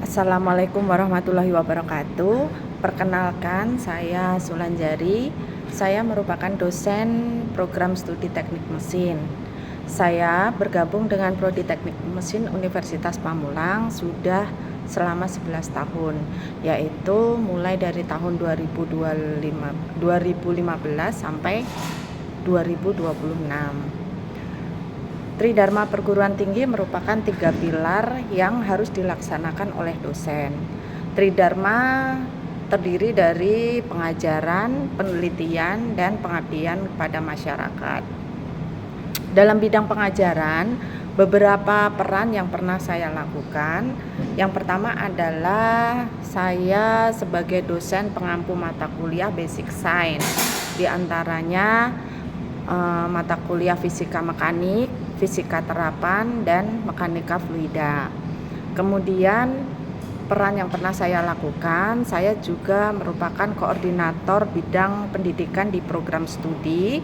Assalamualaikum warahmatullahi wabarakatuh. Perkenalkan, saya Sulanjari. Saya merupakan dosen program studi teknik mesin. Saya bergabung dengan Prodi Teknik Mesin Universitas Pamulang sudah selama 11 tahun, yaitu mulai dari tahun 2015 sampai 2026. Tridharma perguruan tinggi merupakan 3 pilar yang harus dilaksanakan oleh dosen. Tridharma terdiri dari pengajaran, penelitian, dan pengabdian kepada masyarakat. Dalam bidang pengajaran, beberapa peran yang pernah saya lakukan. Yang pertama adalah saya sebagai dosen pengampu mata kuliah Basic Science, di antaranya mata kuliah fisika mekanik, fisika terapan, dan mekanika fluida. Kemudian peran yang pernah saya lakukan, saya juga merupakan koordinator bidang pendidikan di program studi.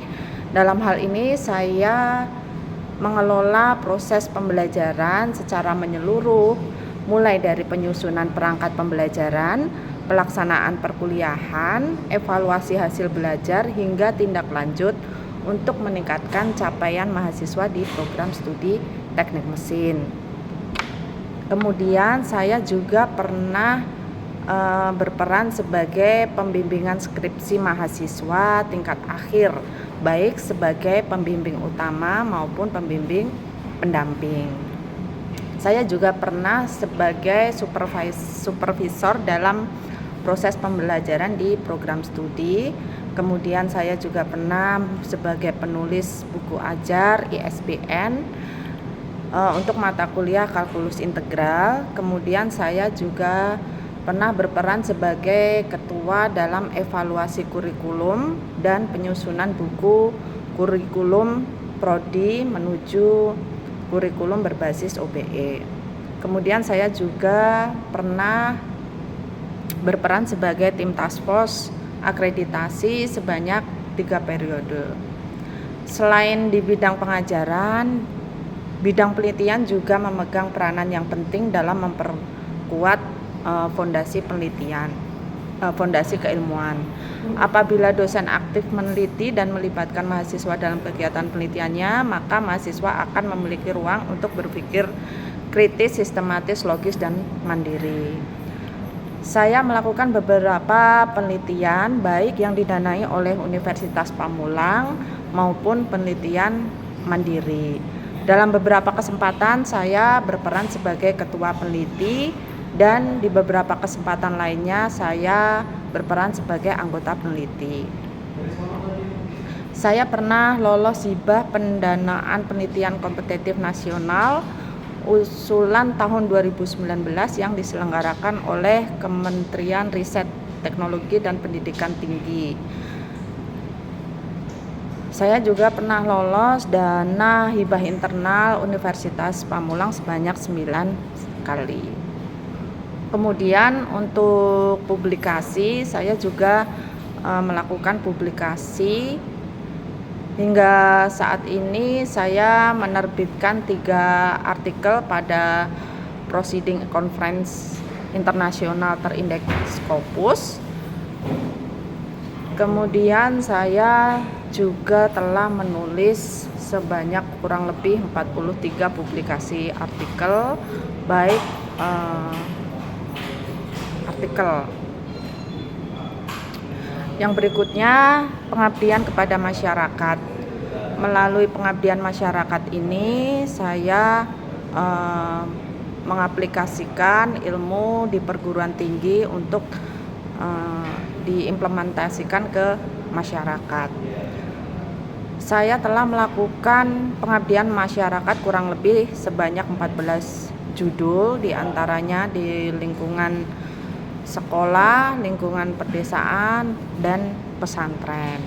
Dalam hal ini saya mengelola proses pembelajaran secara menyeluruh, mulai dari penyusunan perangkat pembelajaran, pelaksanaan perkuliahan, evaluasi hasil belajar, hingga tindak lanjut untuk meningkatkan capaian mahasiswa di program studi teknik mesin. Kemudian saya juga pernah berperan sebagai pembimbingan skripsi mahasiswa tingkat akhir, baik sebagai pembimbing utama maupun pembimbing pendamping. Saya juga pernah sebagai supervisor dalam proses pembelajaran di program studi. Kemudian saya juga pernah sebagai penulis buku ajar ISBN untuk mata kuliah kalkulus integral. Kemudian saya juga pernah berperan sebagai ketua dalam evaluasi kurikulum dan penyusunan buku kurikulum prodi menuju kurikulum berbasis OBE. Kemudian saya juga pernah berperan sebagai tim task force akreditasi sebanyak 3 periode. Selain di bidang pengajaran, bidang penelitian juga memegang peranan yang penting dalam memperkuat fondasi penelitian, fondasi keilmuan. Apabila dosen aktif meneliti dan melibatkan mahasiswa dalam kegiatan penelitiannya, maka mahasiswa akan memiliki ruang untuk berpikir kritis, sistematis, logis, dan mandiri. Saya melakukan beberapa penelitian baik yang didanai oleh Universitas Pamulang maupun penelitian mandiri. Dalam beberapa kesempatan saya berperan sebagai ketua peneliti, dan di beberapa kesempatan lainnya saya berperan sebagai anggota peneliti. Saya pernah lolos hibah pendanaan penelitian kompetitif nasional usulan tahun 2019 yang diselenggarakan oleh Kementerian Riset, Teknologi, dan Pendidikan Tinggi. Saya juga pernah lolos dana hibah internal Universitas Pamulang sebanyak 9 kali. Kemudian untuk publikasi, saya juga melakukan publikasi. Hingga saat ini saya menerbitkan 3 artikel pada Proceeding Conference Internasional Terindeks Scopus. Kemudian saya juga telah menulis sebanyak kurang lebih 43 publikasi artikel, baik artikel. Yang berikutnya, pengabdian kepada masyarakat. Melalui pengabdian masyarakat ini, saya mengaplikasikan ilmu di perguruan tinggi untuk diimplementasikan ke masyarakat. Saya telah melakukan pengabdian masyarakat kurang lebih sebanyak 14 judul, diantaranya di lingkungan sekolah, lingkungan pedesaan, dan pesantren.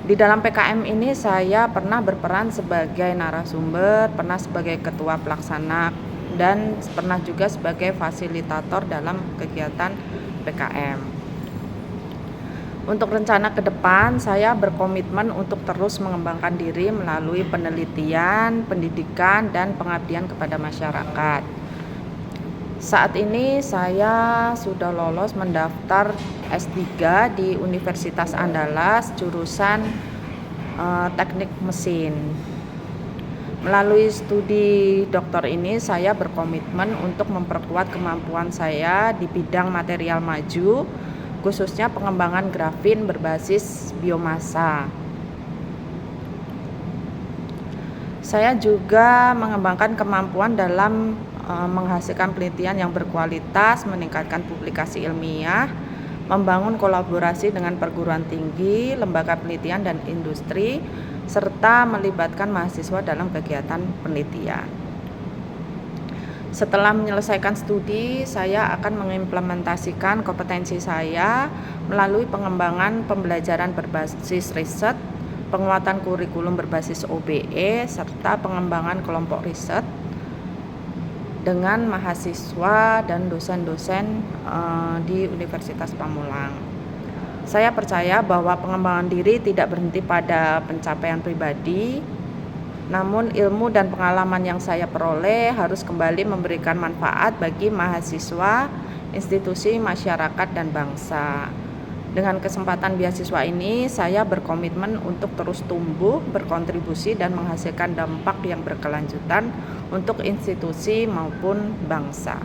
Di dalam PKM ini saya pernah berperan sebagai narasumber, pernah sebagai ketua pelaksana, dan pernah juga sebagai fasilitator dalam kegiatan PKM. Untuk rencana ke depan, saya berkomitmen untuk terus mengembangkan diri melalui penelitian, pendidikan, dan pengabdian kepada masyarakat. Saat ini saya sudah lolos mendaftar S3 di Universitas Andalas jurusan Teknik Mesin. Melalui studi doktor ini saya berkomitmen untuk memperkuat kemampuan saya di bidang material maju, khususnya pengembangan grafin berbasis biomasa. Saya juga mengembangkan kemampuan dalam menghasilkan penelitian yang berkualitas, meningkatkan publikasi ilmiah, membangun kolaborasi dengan perguruan tinggi, lembaga penelitian dan industri, serta melibatkan mahasiswa dalam kegiatan penelitian. Setelah menyelesaikan studi, saya akan mengimplementasikan kompetensi saya melalui pengembangan pembelajaran berbasis riset, penguatan kurikulum berbasis OBE, serta pengembangan kelompok riset dengan mahasiswa dan dosen-dosen di Universitas Pamulang. Saya percaya bahwa pengembangan diri tidak berhenti pada pencapaian pribadi, namun ilmu dan pengalaman yang saya peroleh harus kembali memberikan manfaat bagi mahasiswa, institusi, masyarakat, dan bangsa. Dengan kesempatan beasiswa ini, saya berkomitmen untuk terus tumbuh, berkontribusi, dan menghasilkan dampak yang berkelanjutan untuk institusi maupun bangsa.